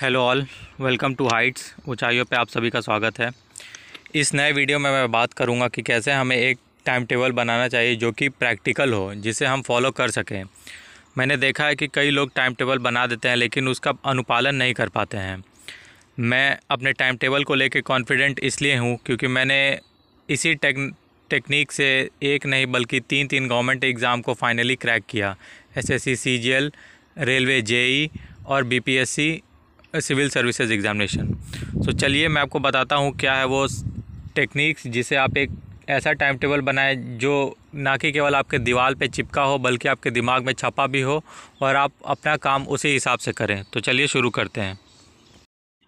Hello all, welcome to Heights. ऊंचाइयों पे आप सभी का स्वागत है। इस नए वीडियो में मैं बात करूंगा कि कैसे हमें एक टाइम टेबल बनाना चाहिए जो कि प्रैक्टिकल हो, जिसे हम फॉलो कर सकें। मैंने देखा है कि कई लोग टाइम टेबल बना देते हैं लेकिन उसका अनुपालन नहीं कर पाते हैं। मैं अपने टाइम टेबल को लेकर कॉन्फिडेंट इसलिए हूँ क्योंकि मैंने इसी टेक्निक से एक नहीं बल्कि तीन गवर्नमेंट एग्ज़ाम को फाइनली क्रैक किया। SSC CGL, रेलवे JEE और BPSC सिविल सर्विसेज एग्ज़ामिनेशन। तो चलिए मैं आपको बताता हूँ क्या है वो टेक्निक्स जिसे आप एक ऐसा टाइम टेबल बनाएं जो ना कि केवल आपके दीवार पे चिपका हो बल्कि आपके दिमाग में छपा भी हो और आप अपना काम उसी हिसाब से करें। तो चलिए शुरू करते हैं।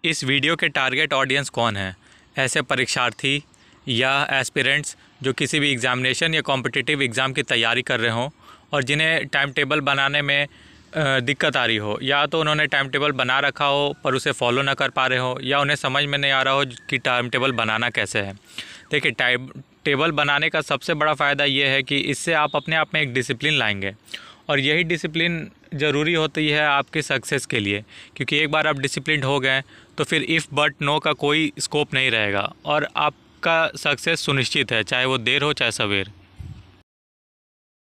इस वीडियो के टारगेट ऑडियंस कौन है? ऐसे परीक्षार्थी या एस्पिरेंट्स जो किसी भी एग्ज़ामिनेशन या कॉम्पिटिटिव एग्ज़ाम की तैयारी कर रहे हों और जिन्हें टाइम टेबल बनाने में दिक्कत आ रही हो, या तो उन्होंने टाइम टेबल बना रखा हो पर उसे फॉलो ना कर पा रहे हो, या उन्हें समझ में नहीं आ रहा हो कि टाइम टेबल बनाना कैसे है। देखिए, टाइम टेबल बनाने का सबसे बड़ा फ़ायदा ये है कि इससे आप अपने आप में एक डिसिप्लिन लाएंगे और यही डिसिप्लिन ज़रूरी होती है आपके सक्सेस के लिए, क्योंकि एक बार आप डिसिप्लिन्ड हो गए तो फिर इफ़ बट नो का कोई स्कोप नहीं रहेगा और आपका सक्सेस सुनिश्चित है, चाहे वो देर हो चाहे सवेर।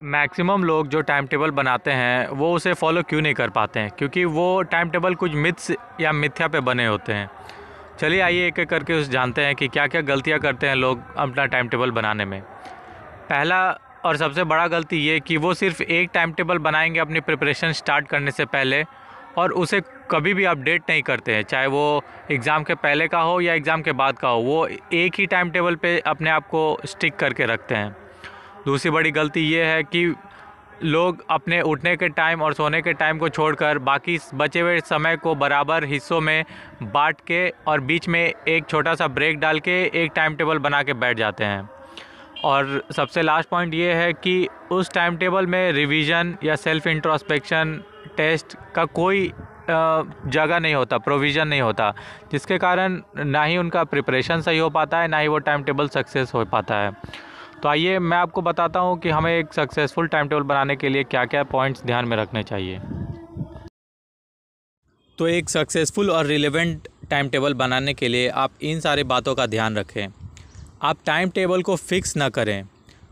मैक्सिमम लोग जो टाइम टेबल बनाते हैं वो उसे फॉलो क्यों नहीं कर पाते हैं? क्योंकि वो टाइम टेबल कुछ मिथ्स या मिथ्या पे बने होते हैं। चलिए आइए एक एक करके उस जानते हैं कि क्या क्या गलतियां करते हैं लोग अपना टाइम टेबल बनाने में। पहला और सबसे बड़ा गलती ये कि वो सिर्फ एक टाइम टेबल बनाएंगे अपनी प्रिपरेशन स्टार्ट करने से पहले और उसे कभी भी अपडेट नहीं करते हैं, चाहे वो एग्ज़ाम के पहले का हो या एग्ज़ाम के बाद का हो। वो एक ही टाइम टेबल पे अपने आप को स्टिक करके रखते हैं। दूसरी बड़ी गलती ये है कि लोग अपने उठने के टाइम और सोने के टाइम को छोड़कर बाकी बचे हुए समय को बराबर हिस्सों में बांट के और बीच में एक छोटा सा ब्रेक डाल के एक टाइम टेबल बना के बैठ जाते हैं। और सबसे लास्ट पॉइंट ये है कि उस टाइम टेबल में रिवीजन या सेल्फ इंट्रोस्पेक्शन टेस्ट का कोई जगह नहीं होता, प्रोविज़न नहीं होता, जिसके कारण ना ही उनका प्रिपरेशन सही हो पाता है, ना ही वो टाइम टेबल सक्सेस हो पाता है। तो आइए मैं आपको बताता हूँ कि हमें एक सक्सेसफुल टाइम टेबल बनाने के लिए क्या क्या पॉइंट्स ध्यान में रखने चाहिए। तो एक सक्सेसफुल और रिलेवेंट टाइम टेबल बनाने के लिए आप इन सारी बातों का ध्यान रखें। आप टाइम टेबल को फिक्स ना करें,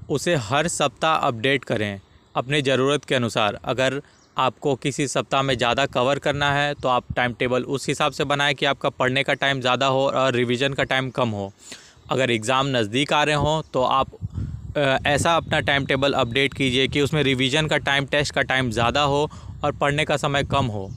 उसे हर सप्ताह अपडेट करें अपनी ज़रूरत के अनुसार। अगर आपको किसी सप्ताह में ज़्यादा कवर करना है तो आप टाइम टेबल उस हिसाब से बनाएं कि आपका पढ़ने का टाइम ज़्यादा हो और रिवीजन का टाइम कम हो। अगर एग्ज़ाम नज़दीक आ रहे हों तो आप ऐसा अपना टाइम टेबल अपडेट कीजिए कि उसमें रिवीजन का टाइम, टेस्ट का टाइम ज़्यादा हो और पढ़ने का समय कम हो।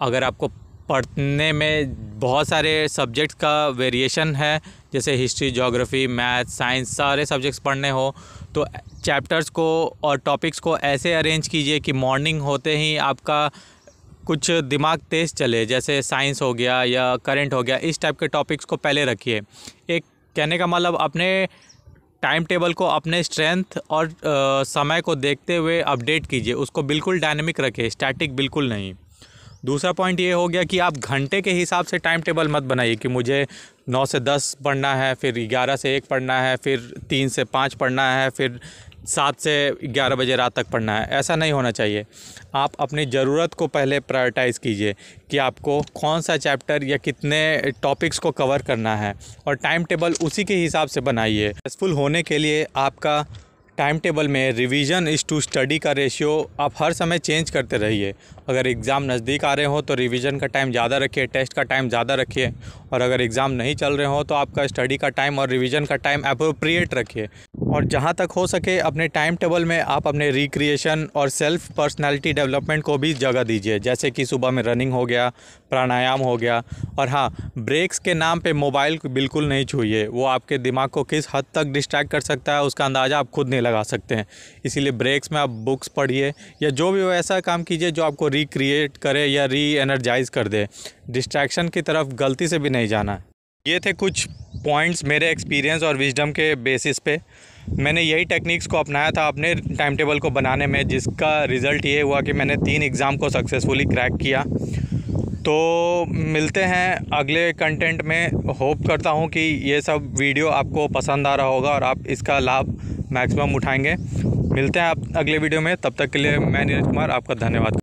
अगर आपको पढ़ने में बहुत सारे सब्जेक्ट्स का वेरिएशन है, जैसे हिस्ट्री, ज्योग्राफी, मैथ, साइंस, सारे सब्जेक्ट्स पढ़ने हो तो चैप्टर्स को और टॉपिक्स को ऐसे अरेंज कीजिए कि मॉर्निंग होते ही आपका कुछ दिमाग तेज़ चले, जैसे साइंस हो गया या करंट हो गया, इस टाइप के टॉपिक्स को पहले रखिए। एक कहने का मतलब अपने टाइम टेबल को अपने स्ट्रेंथ और समय को देखते हुए अपडेट कीजिए, उसको बिल्कुल डायनेमिक रखें, स्टैटिक बिल्कुल नहीं। दूसरा पॉइंट ये हो गया कि आप घंटे के हिसाब से टाइम टेबल मत बनाइए कि मुझे 9 से 10 पढ़ना है, फिर 11 से 1 पढ़ना है, फिर 3 से 5 पढ़ना है, फिर 7 से 11 बजे रात तक पढ़ना है। ऐसा नहीं होना चाहिए। आप अपनी ज़रूरत को पहले प्रायोरिटाइज़ कीजिए कि आपको कौन सा चैप्टर या कितने टॉपिक्स को कवर करना है और टाइम टेबल उसी के हिसाब से बनाइए। सक्सेसफुल होने के लिए आपका टाइम टेबल में रिवीजन इज़ टू स्टडी का रेशियो आप हर समय चेंज करते रहिए। अगर एग्ज़ाम नज़दीक आ रहे हो तो रिवीजन का टाइम ज़्यादा रखिए, टेस्ट का टाइम ज़्यादा रखिए, और अगर एग्ज़ाम नहीं चल रहे हो तो आपका स्टडी का टाइम और रिवीजन का टाइम अप्रोप्रिएट रखिए। और जहाँ तक हो सके अपने टाइम टेबल में आप अपने रिक्रिएशन और सेल्फ पर्सनैलिटी डेवलपमेंट को भी जगह दीजिए, जैसे कि सुबह में रनिंग हो गया, प्राणायाम हो गया। और हाँ, ब्रेक्स के नाम पे मोबाइल बिल्कुल नहीं छूइए, वो आपके दिमाग को किस हद तक डिस्ट्रैक्ट कर सकता है उसका अंदाज़ा आप खुद नहीं लगा सकते हैं। इसीलिए ब्रेक्स में आप बुक्स पढ़िए या जो भी ऐसा काम कीजिए जो आपको रिक्रिएट करे या री एनर्जाइज़ कर दे। डिस्ट्रैक्शन की तरफ गलती से भी नहीं जाना। ये थे कुछ पॉइंट्स मेरे एक्सपीरियंस और विजडम के बेसिस पे। मैंने यही टेक्निक्स को अपनाया था अपने टाइम टेबल को बनाने में, जिसका रिज़ल्ट ये हुआ कि मैंने 3 एग्ज़ाम को सक्सेसफुली क्रैक किया। तो मिलते हैं अगले कंटेंट में। होप करता हूँ कि ये सब वीडियो आपको पसंद आ रहा होगा और आप इसका लाभ मैक्सिमम उठाएंगे। मिलते हैं आप अगले वीडियो में, तब तक के लिए मैं नीरज कुमार, आपका धन्यवाद।